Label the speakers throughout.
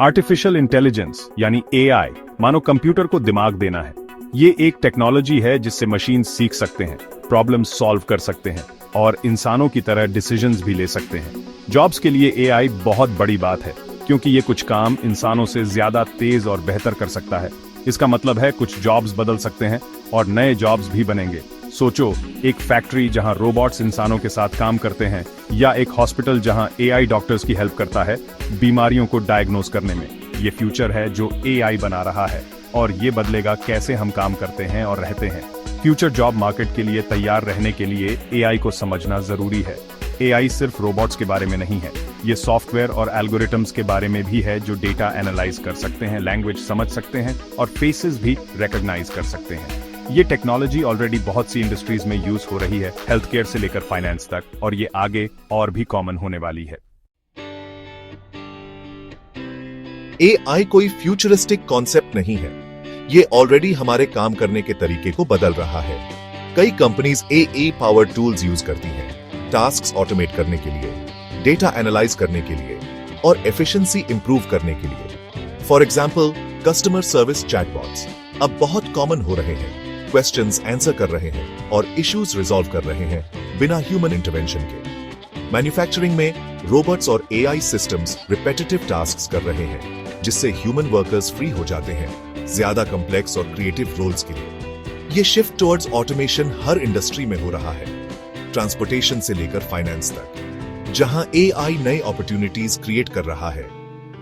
Speaker 1: Artificial intelligence यानी AI मानो computer को दिमाग देना है। ये एक टेक्नोलॉजी है जिससे मशीन सीख सकते हैं, प्रॉब्लम सॉल्व कर सकते हैं और इंसानों की तरह डिसीजंस भी ले सकते हैं। जॉब्स के लिए एआई बहुत बड़ी बात है क्योंकि ये कुछ काम इंसानों से ज्यादा तेज और बेहतर कर सकता है। इसका मतलब है कुछ जॉब्स बदल सकते हैं और नए जॉब्स भी बनेंगे। सोचो, एक फैक्ट्री जहां रोबोट्स इंसानों के साथ काम करते हैं या एक हॉस्पिटल जहां एआई डॉक्टर्स की हेल्प करता है बीमारियों को डायग्नोस करने में। ये फ्यूचर है जो एआई बना रहा है और ये बदलेगा कैसे हम काम करते हैं और रहते हैं। फ्यूचर जॉब मार्केट के लिए तैयार रहने के लिए एआई को समझना जरूरी है। एआई सिर्फ रोबोट्स के बारे में नहीं है, ये सॉफ्टवेयर और एल्गोरिथम्स के बारे में भी है जो डेटा एनालाइज कर सकते हैं, लैंग्वेज समझ सकते हैं और फेसेस भी रिकॉग्नाइज कर सकते हैं। ये टेक्नोलॉजी ऑलरेडी बहुत सी इंडस्ट्रीज में यूज हो रही है, हेल्थ केयर से लेकर फाइनेंस तक, और ये आगे और भी कॉमन होने वाली है।
Speaker 2: एआई कोई फ्यूचरिस्टिक कॉन्सेप्ट नहीं है, ये ऑलरेडी हमारे काम करने के तरीके को बदल रहा है। कई companies AI powered tools use करती हैं, टास्क्स ऑटोमेट करने के लिए, डेटा एनालाइज करने के लिए और एफिशिएंसी इंप्रूव करने के लिए। For example, customer service chatbots अब बहुत कॉमन हो रहे हैं, क्वेश्चंस आंसर कर रहे हैं और इश्यूज रिजॉल्व कर रहे हैं बिना ह्यूमन इंटरवेंशन के। मैन्युफैक्चरिंग में रोबोट्स और एआई सिस्टम्स रिपेटिटिव टास्क्स कर रहे हैं जिससे ह्यूमन वर्कर्स फ्री हो जाते हैं ज्यादा कॉम्प्लेक्स और क्रिएटिव रोल्स के लिए। ये शिफ्ट टुवर्ड्स ऑटोमेशन हर इंडस्ट्री में हो रहा है, ट्रांसपोर्टेशन से लेकर फाइनेंस तक। जहां एआई नई अपॉर्चुनिटीज क्रिएट कर रहा है,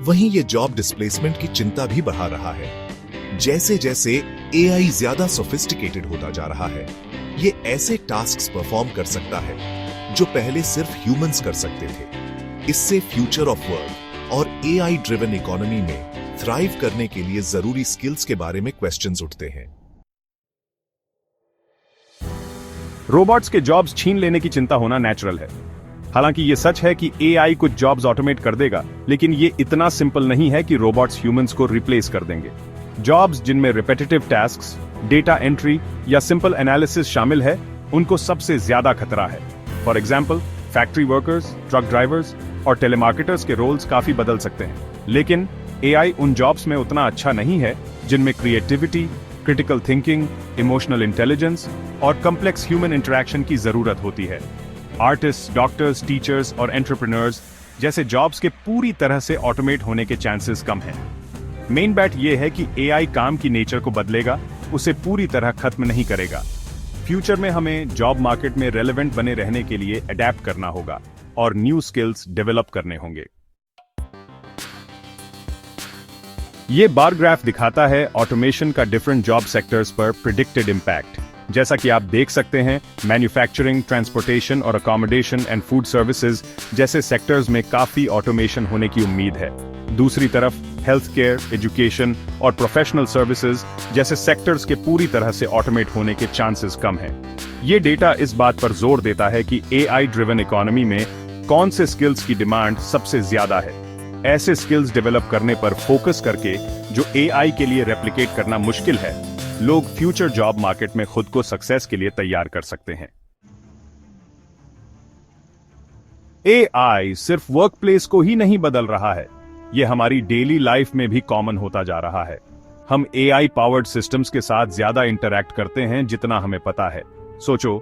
Speaker 2: वहीं ये जॉब डिस्प्लेसमेंट की चिंता भी बढ़ा रहा है। जैसे जैसे एआई ज्यादा सोफिस्टिकेटेड होता जा रहा है, ये ऐसे टास्क्स परफॉर्म कर सकता है जो पहले सिर्फ ह्यूमंस कर सकते थे। इससे फ्यूचर ऑफ वर्क और एआई ड्रिवन इकोनॉमी में थ्राइव करने के लिए जरूरी स्किल्स के बारे में क्वेश्चंस उठते हैं।
Speaker 1: रोबोट्स के जॉब्स छीन लेने की चिंता होना नेचुरल है। हालांकि ये सच है कि एआई कुछ जॉब्स ऑटोमेट कर देगा, लेकिन ये इतना सिंपल नहीं है कि रोबोट्स ह्यूमंस को रिप्लेस कर देंगे। जॉब्स जिनमें रिपेटिटिव टास्क्स, डेटा एंट्री या सिंपल एनालिसिस शामिल है, उनको सबसे ज्यादा खतरा है। For example, factory workers, truck drivers और टेलीमार्केटर्स के रोल्स काफी बदल सकते हैं। लेकिन एआई उन जॉब्स में उतना अच्छा नहीं है जिनमें creativity, critical thinking, emotional intelligence और कॉम्प्लेक्स ह्यूमन इंटरैक्शन की जरूरत होती है। आर्टिस्ट, डॉक्टर्स, टीचर्स और एंटरप्रेन्योर्स जैसे जॉब्स के पूरी तरह से ऑटोमेट होने के चांसेस कम हैं। मेन बैट यह है कि एआई काम की नेचर को बदलेगा, उसे पूरी तरह खत्म नहीं करेगा। फ्यूचर में हमें जॉब मार्केट में रेलेवेंट बने रहने के लिए अडेप्ट करना होगा और न्यू स्किल्स डेवलप करने होंगे। ये बार ग्राफ दिखाता है ऑटोमेशन का डिफरेंट जॉब सेक्टर्स पर प्रिडिक्टेड इंपैक्ट। जैसा कि आप देख सकते हैं, मैन्युफैक्चरिंग, ट्रांसपोर्टेशन और अकोमोडेशन एंड फूड सर्विसेज जैसे सेक्टर्स में काफी ऑटोमेशन होने की उम्मीद है। दूसरी तरफ हेल्थ केयर, एजुकेशन और प्रोफेशनल सर्विसेज जैसे सेक्टर्स के पूरी तरह से ऑटोमेट होने के चांसेस कम हैं। ये डेटा इस बात पर जोर देता है कि एआई ड्रिवन इकोनॉमी में कौन से स्किल्स की डिमांड सबसे ज्यादा है। ऐसे स्किल्स डेवलप करने पर फोकस करके जो एआई के लिए रेप्लिकेट करना मुश्किल है, लोग फ्यूचर जॉब मार्केट में खुद को सक्सेस के लिए तैयार कर सकते हैं। एआई सिर्फ वर्कप्लेस को ही नहीं बदल रहा है, ये हमारी डेली लाइफ में भी कॉमन होता जा रहा है। हम एआई पावर्ड सिस्टम्स के साथ ज्यादा इंटरैक्ट करते हैं जितना हमें पता है। सोचो,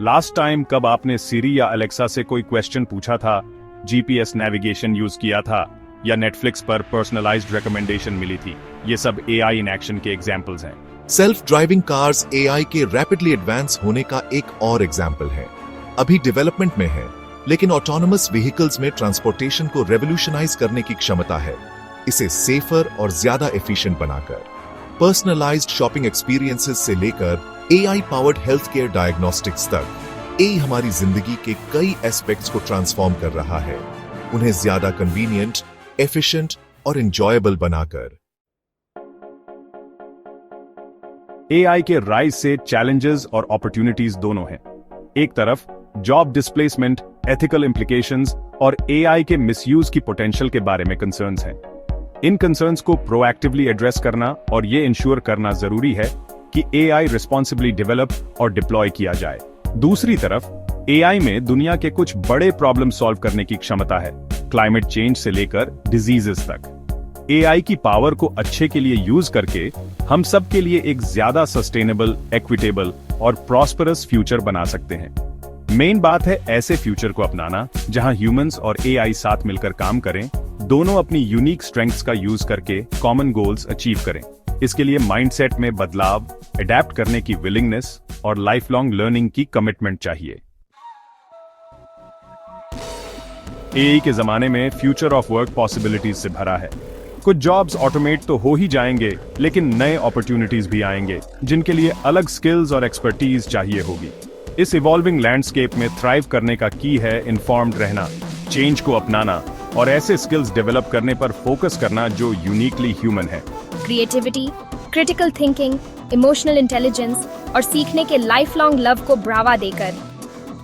Speaker 1: लास्ट टाइम कब आपने सिरी या अलेक्सा से कोई क्वेश्चन पूछा था, जीपीएस नेविगेशन यूज किया था या नेटफ्लिक्स पर पर्सनलाइज्ड रिकमेंडेशन मिली थी। ये सब एआई इन एक्शन के एग्जांपल्स हैं।
Speaker 2: सेल्फ ड्राइविंग कार्स एआई के रैपिडली एडवांस होने का एक और एग्जाम्पल है। अभी डेवलपमेंट में है, लेकिन ऑटोनोमस व्हीकल्स में ट्रांसपोर्टेशन को रेवोल्यूशनाइज करने की क्षमता है। इसे सेफर और ज्यादा एफिशिएंट बनाकर, पर्सनलाइज्ड शॉपिंग एक्सपीरियंसेस से लेकर AI powered health care diagnostics तक, एआई हमारी जिंदगी के कई एस्पेक्ट्स को ट्रांसफॉर्म कर रहा है, उन्हें ज्यादा कन्वीनियंट, एफिशिएंट और एंजॉयबल बनाकर।
Speaker 1: एआई के राइज से चैलेंजेस और अपॉर्चुनिटीज दोनों हैं। एक तरफ जॉब डिस्प्लेसमेंट, एथिकल इंप्लीकेशंस और एआई के मिसयूज की पोटेंशियल के बारे में कंसर्न्स हैं। इन कंसर्न्स को प्रोएक्टिवली एड्रेस करना और ये इंश्योर करना जरूरी है कि एआई रिस्पॉन्सिबली डेवलप और डिप्लॉय किया जाए। दूसरी तरफ एआई में दुनिया के कुछ बड़े प्रॉब्लम सॉल्व करने की क्षमता है, क्लाइमेट चेंज से लेकर डिजीजेस तक। एआई की पावर को अच्छे के लिए यूज करके हम सब के लिए एक ज्यादा सस्टेनेबल, इक्विटेबल और प्रॉस्परस फ्यूचर बना सकते हैं। मेन बात है ऐसे फ्यूचर को अपनाना जहां ह्यूमंस और एआई साथ मिलकर काम करें, दोनों अपनी यूनिक स्ट्रेंथ्स का यूज करके कॉमन गोल्स अचीव करें। इसके लिए माइंडसेट में बदलाव, अडेप्ट करने की विलिंगनेस और लाइफ लॉन्ग लर्निंग की कमिटमेंट चाहिए। एआई के जमाने में फ्यूचर ऑफ वर्क पॉसिबिलिटीज से भरा है। कुछ जॉब्स ऑटोमेट तो हो ही जाएंगे, लेकिन नए अपॉर्चुनिटीज भी आएंगे जिनके लिए अलग स्किल्स और एक्सपर्टीज चाहिए होगी। इस इवॉल्विंग लैंडस्केप में थ्राइव करने का की है इन्फॉर्म्ड रहना, चेंज को अपनाना और ऐसे स्किल्स डेवलप करने पर फोकस करना जो यूनिकली ह्यूमन है।
Speaker 3: Creativity, critical thinking, emotional intelligence और सीखने के लाइफ लॉन्ग लव को बढ़ावा देकर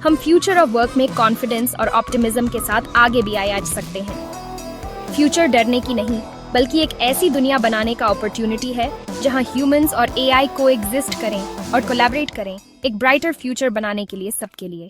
Speaker 3: हम फ्यूचर ऑफ वर्क में कॉन्फिडेंस और ऑप्टिमिज्म के साथ आगे भी आगे सकते हैं। फ्यूचर डरने की नहीं, बल्कि एक ऐसी दुनिया बनाने का अपॉर्चुनिटी है जहां ह्यूमंस और एआई को एग्जिस्ट करें और कोलैबोरेट करें, एक ब्राइटर फ्यूचर बनाने के लिए सबके लिए।